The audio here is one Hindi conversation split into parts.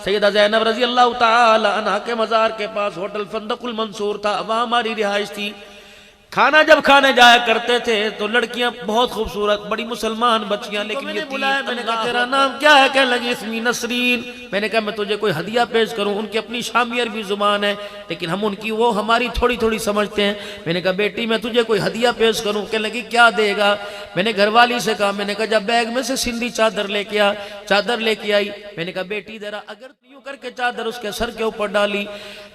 सैयदा ज़ैनब रज़ी अल्लाह ताला अन्हा के मज़ार के पास होटल फंदकुल मंसूर था, वहाँ हमारी रिहाइश थी। खाना जब खाने जाया करते थे तो लड़कियां बहुत खूबसूरत, बड़ी मुसलमान बच्चियां, लेकिन मैंने बुलाया, मैंने कहा तेरा नाम क्या है? कहने लगी इसमी नसरीन। मैंने कहा मैं तुझे कोई हदिया पेश करूं? उनकी अपनी शामी अरबी जुबान है, लेकिन हम उनकी वो हमारी थोड़ी थोड़ी समझते हैं। मैंने कहा बेटी मैं तुझे कोई हदिया पेश करूं? कहने लगी क्या देगा? मैंने घरवाली से कहा, मैंने कहा जब बैग में से सिंधी चादर लेके आ, चादर लेके आई। मैंने कहा बेटी जरा अगर यूं करके चादर उसके सर के ऊपर डाली,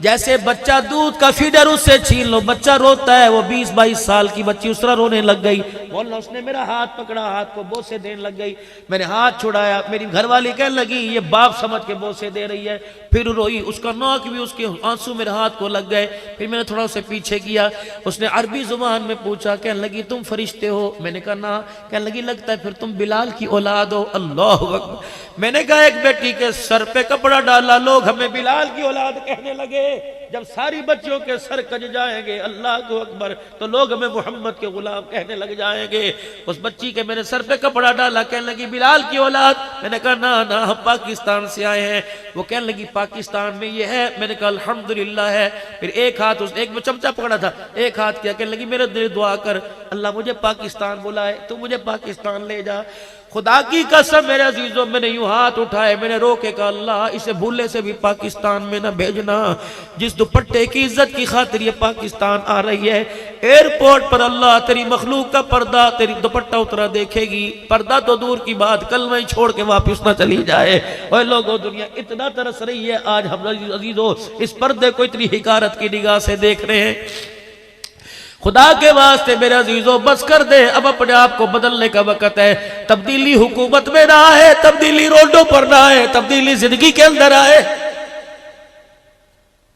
जैसे बच्चा दूध का फीडर उससे छीन लो, बच्चा रोता है, वो 20-22 साल की बच्ची उस तरह रोने लग गई। बोला उसने मेरा हाथ पकड़ा, हाथ को बोसे देने लग गई। मैंने हाथ छुड़ाया, मेरी घरवाली कहने लगी ये बाप समझ के बोसे दे रही है, फिर रोई, उसका नाक भी, उसके आंसू मेरे हाथ को लग गए। फिर मैंने थोड़ा उसे पीछे किया, उसने अरबी जुबान में पूछा, कहने लगी तुम फरिश्ते हो? मैंने कहा ना। कहने लगी लगता है फिर तुम बिलाल की औलाद हो। अल्लाह अकबर। मैंने कहा एक बेटी के सर पे कपड़ा डाला, लोग हमें बिलाल की औलाद कहने लगे। जब सारी बच्चियों के सर कज जाएंगे अल्लाह को अकबर, तो लोग हमें मोहम्मद के गुलाम कहने लग जाएंगे। उस बच्ची के मैंने सर पे कपड़ा डाला, कहने लगी बिलाल की औलाद। मैंने कहा ना ना हम पाकिस्तान से आए हैं। वो कहने लगी पाकिस्तान में ये है? मैंने कहा अल्हम्दुलिल्लाह है। फिर एक हाथ एक में चमचा पकड़ा था, एक हाथ किया, कहने लगी मेरे दिल दुआ कर अल्लाह मुझे पाकिस्तान बुलाए, तू मुझे पाकिस्तान ले जा। खुदा की कसम मेरे अजीजों, मैंने यूं हाथ उठाए, मैंने रोके कहा अल्लाह इसे भूले से भी पाकिस्तान में ना भेजना। जिस दुपट्टे की इज्जत की खातिर ये पाकिस्तान आ रही है, एयरपोर्ट पर अल्लाह तेरी मखलूक का पर्दा, तेरी दुपट्टा उतरा देखेगी। पर्दा तो दूर की बात, कल वहीं छोड़ के वापिस ना चली जाए। और लोगों दुनिया इतना तरस रही है, आज हम अजीजों इस पर्दे को इतनी हिकारत की निगाह से देख रहे हैं। खुदा के वास्ते मेरे अजीजों बस कर दे, अब अपने आप को बदलने का वक्त है। तब्दीली हुकूमत में ना आए, तब्दीली रोडों पर ना आए, तब्दीली जिंदगी के अंदर आए।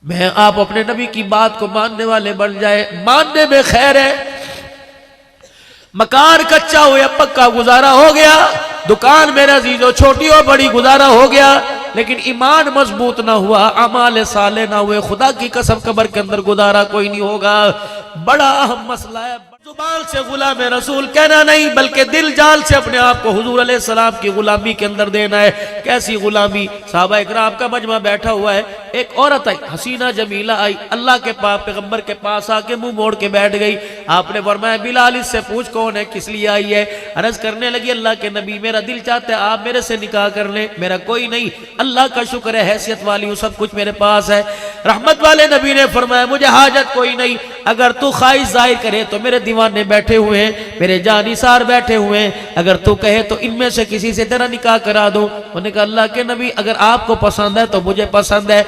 मैं आप अपने नबी की बात को मानने वाले बन जाए, मानने में खैर है। मकान कच्चा हो या पक्का गुजारा हो गया, दुकान मेरे अजीजों छोटी और बड़ी गुजारा हो गया, लेकिन ईमान मजबूत ना हुआ, अमाल साले ना हुए, खुदा की कसम कब्र के अंदर गुजारा कोई नहीं होगा। बड़ा अहम मसला है। जुबान से गुलाम रसूल कहना नहीं, बल्कि दिल जाल से अपने आप को हुजूर अलैहिस्सलाम की गुलामी के अंदर देना है। कैसी गुलामी? साहबा इकराम का मजमा बैठा हुआ है, एक औरत आई, हसीना जमीला आई, अल्लाह के पाक पैगंबर के पास आके मुंह मोड़ के बैठ गई। आपने फरमाया बिलाल इससे पूछ कौन है, किस लिए आई है? अर्ज करने लगी अल्लाह के नबी मेरा दिल चाहता है आप मेरे से निकाह कर लें, मेरा कोई नहीं, अल्लाह का शुक्र है हैसियत वाली हूँ, सब कुछ मेरे पास है। रहमत वाले नबी ने फरमाया मुझे हाजत कोई नहीं, अगर तू ख्वाहिश जाहिर करे तो मेरे दीवाने बैठे हुए हैं, मेरे जानिसार बैठे हुए हैं, अगर तू कहे तो इनमें से किसी से तेरा निकाह करा दो। उन्होंने कहा अल्लाह के नबी अगर आपको पसंद है तो मुझे पसंद है।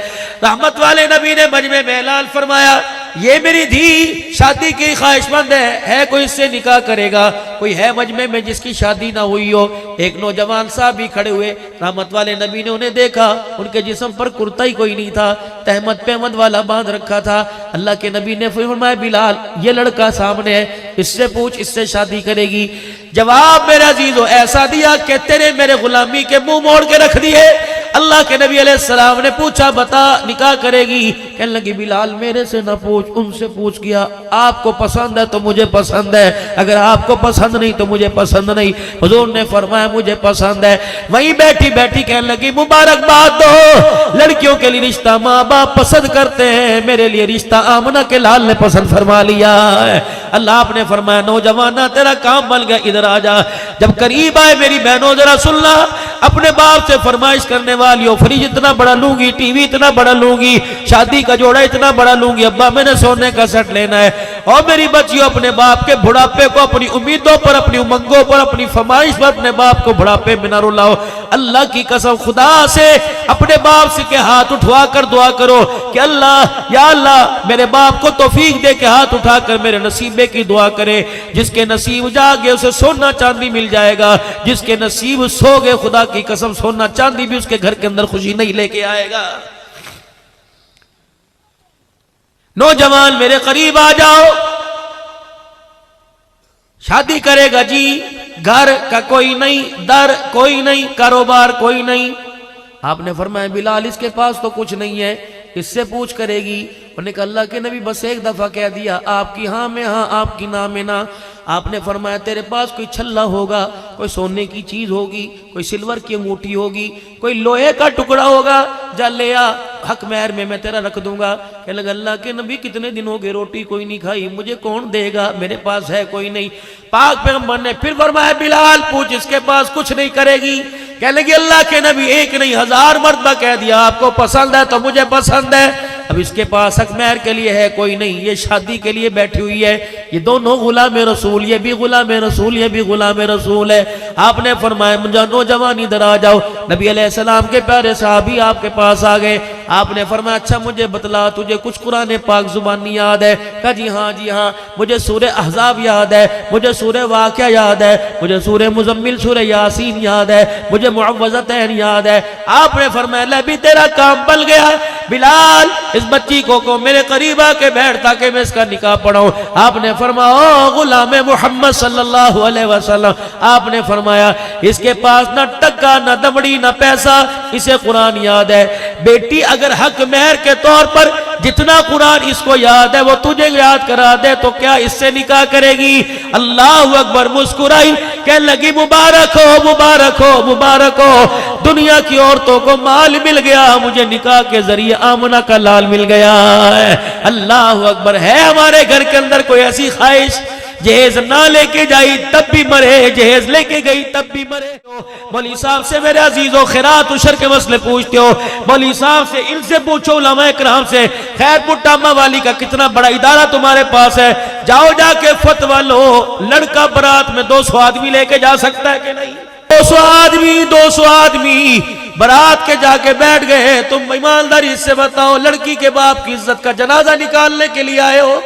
रहमत वाले नबी ने मजमे में ऐलान फरमाया ये मेरी धी शादी की ख्वाहिशमंद है कोई इससे निकाह करेगा? कोई है मजमे में जिसकी शादी ना हुई हो? एक नौजवान साहब भी खड़े हुए, रहमत वाले नबी ने उन्हें देखा, उनके जिस्म पर कुर्ता ही कोई नहीं था, तहमद पेमद वाला बांध रखा था। अल्लाह के नबी ने फरमाया बिलाल ये लड़का सामने है, इससे पूछ, इससे शादी करेगी। जवाब मेरे अजीजों ऐसा दिया कि तेरे मेरे गुलामी के मुंह मोड़ के रख दिए। अल्लाह के नबी अलैहिस्सलाम ने पूछा बता निकाह करेगी? कहने लगी बिलाल मेरे से ना पूछ, उनसे पूछ किया, आपको पसंद है तो मुझे पसंद है, अगर आपको पसंद नहीं तो मुझे पसंद नहीं। हुजूर ने फरमाया मुझे पसंद है। वहीं बैठी बैठी कहने लगी मुबारकबाद दो, लड़कियों के लिए रिश्ता माँ बाप पसंद करते हैं, मेरे लिए रिश्ता आमना के लाल ने पसंद फरमा लिया है। अल्लाह आपने फरमाया नौजवाना तेरा काम बन गया, इधर आ जा। जब करीब आए मेरी बहनों जरा सुनना, अपने बाप से फरमाइश करने वाली हो, फ्रिज इतना बड़ा लूंगी, टीवी इतना बड़ा लूंगी, शादी का जोड़ा इतना बड़ा लूंगी, अब्बा मैंने सोने का सेट लेना है। और मेरी बच्चियों अपने बाप के बुढ़ापे को अपनी उम्मीदों पर, अपनी उमंगों पर, अपनी फरमाइश पर अपने बाप को बुढ़ापे में न रुलाओ। अल्लाह की कसम खुदा से अपने बाप से के हाथ उठवा कर दुआ करो कि अल्लाह या अल्लाह मेरे बाप को तौफीक दे के हाथ उठाकर मेरे नसीबे की दुआ करे। जिसके नसीब जागे उसे सोना चांदी मिल जाएगा, जिसके नसीब सो गए खुदा की कसम सोना चांदी भी उसके घर के अंदर खुशी नहीं लेके आएगा। नौजवान मेरे करीब आ जाओ, शादी करेगा जी, घर का कोई नहीं, दर कोई नहीं, कारोबार कोई नहीं। आपने फरमाया बिलाल इसके पास तो कुछ नहीं है, इससे पूछ करेगी? उन्होंने कहा अल्लाह के नबी बस एक दफा कह दिया, आपकी हाँ में हाँ, आपकी ना में ना। आपने फरमाया तेरे पास कोई छल्ला होगा, कोई सोने की चीज होगी, कोई सिल्वर की अंगूठी होगी, कोई लोहे का टुकड़ा होगा? जा ले आ, हक महर में मैं तेरा रख दूंगा। कहने लगा अल्लाह के नबी कितने दिन हो गए रोटी कोई नहीं खाई, मुझे कौन देगा, मेरे पास है कोई नहीं। पाक पैगंबर ने फिर फरमाया बिलाल पूछ, इसके पास कुछ नहीं करेगी। कहने लगी अल्लाह के नबी एक नहीं 1000 मर्तबा कह दिया आपको पसंद है तो मुझे पसंद है, अब इसके पास हक महर के लिए है कोई नहीं, ये शादी के लिए बैठी हुई है, ये दोनों गुलाम रसूल, ये भी गुलाम रसूल, ये भी गुलाम रसूल है। आपने फरमाया मुझे नौजवान इधर आ जाओ। नबी अलैहिस्सलाम के प्यारे साहबी आपके पास आ गए। आपने फरमाया अच्छा मुझे बतला तुझे कुछ कुरान पाक जुबानी याद है? कहा जी हाँ, मुझे सूरह अहज़ाब याद है, मुझे सूरह वाक़िया याद है, मुझे सूरह मुज़म्मिल सूरह यासीन याद है, मुझे मुअव्वज़तैन याद है। आपने फरमाया ले भी तेरा काम बन गया, बिलाल इस बच्ची को मेरे करीब आके बैठ ताकि मैं इसका निकाह पढ़ाऊं। आपने फरमाया ओ गुलाम मोहम्मद सल्लल्लाहु अलैहि वसल्लम, आपने फरमाया इसके पास ना टक्का ना दमड़ी ना पैसा, इसे कुरान याद है। बेटी अगर हक महर के तौर पर जितना कुरान इसको याद है वो तुझे याद करा दे तो क्या इससे निकाह करेगी? अल्लाह अकबर। मुस्कुराई, कहने लगी मुबारक हो मुबारक हो मुबारक हो, दुनिया की औरतों को माल मिल गया, मुझे निकाह के जरिए आमना का लाल मिल गया है। अल्लाह अकबर। है हमारे घर के अंदर कोई ऐसी ख्वाहिश जहेज ना लेके जाई तब भी मरे, जहेज लेके गई तब भी मरे? मौलवी साहब से मेरे अजीजों खैरात उशर के मसले पूछते हो, मौलवी साहब से इनसे पूछो, उलमाए किराम से, खैरपुर टामा वाली का कितना बड़ा इदारा तुम्हारे पास है, जाओ जाके फतवा लो, लड़का बारात में 200 आदमी लेके जा सकता है कि नहीं? 200 आदमी बारात के जाके बैठ गए। तुम ईमानदारी से बताओ लड़की के बाप की इज्जत का जनाजा निकालने के लिए आए हो?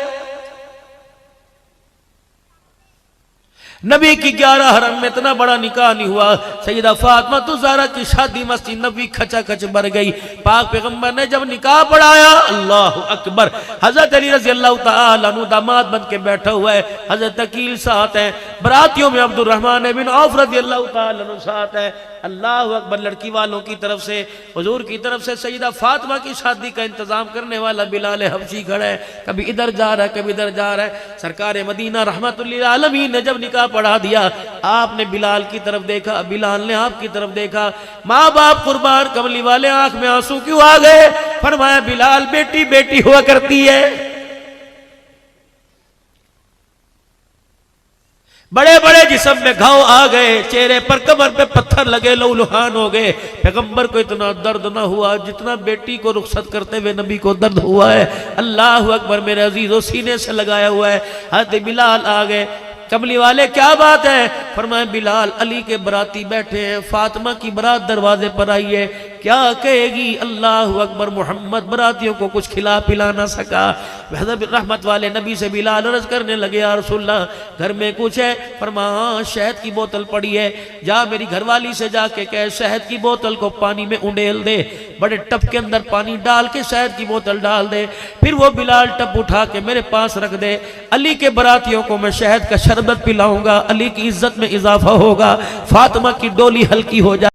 नबी की 11 हरम में इतना बड़ा निकाह नहीं हुआ। सैयदा फातिमा तो ज़हरा की शादी मस्जिद नबी खचाखच भर गई। पाक पैगंबर ने जब निकाह पढ़ाया, अल्लाह अकबर, हजरत अली रज़ी अल्लाह तआला अन्हु दामाद बन के बैठा हुआ है, हजरत अकील साथ है, बरातियों में अब्दुर्रहमान बिन औफ रज़ी अल्लाह तआला अन्हु साथ है। अल्लाह अकबर। लड़की वालों की तरफ से, हुजूर की तरफ से सैयदा फातिमा की शादी का इंतजाम करने वाला बिलाल हबशी खड़ा है, कभी इधर जा रहा है कभी इधर जा रहा है। सरकार मदीना रहमतुल लिल आलमीन ने जब निकाह पढ़ा दिया, आपने बिलाल की तरफ देखा, बिलाल ने आपकी तरफ देखा। माँ बाप कुर्बान, कमली वाले आंख में आंसू क्यों आ गए? फरमाया बिलाल बेटी बेटी हुआ करती है। बड़े बड़े जिस्म में घाव आ गए, चेहरे पर कमर पे पत्थर लगे, लहूलुहान हो गए। पैगंबर को इतना दर्द ना हुआ जितना बेटी को रुखसत करते हुए नबी को दर्द हुआ है। अल्लाह अकबर। मेरे अजीजों सीने से लगाया हुआ है। हज़रत बिलाल आ गए। कमली वाले क्या बात है? फरमाया बिलाल अली के बराती बैठे हैं, फातिमा की बरात दरवाजे पर आई है, क्या कहेगी? अल्लाह अकबर। मोहम्मद बरातियों को कुछ खिला पिला ना सका। हज़रत रहमत वाले नबी से बिलाल अर्ज करने लगे, या रसूलल्लाह घर में कुछ है? फरमाया शहद की बोतल पड़ी है, जा मेरी घरवाली से जाके कह शहद की बोतल को पानी में उंडेल दे, बड़े टप के अंदर पानी डाल के शहद की बोतल डाल दे, फिर वो बिलाल टप उठा के मेरे पास रख दे। अली के बरातियों को मैं शहद का शरबत पिलाऊंगा, अली की इज्जत में इजाफा होगा, फातिमा की डोली हल्की हो जाए।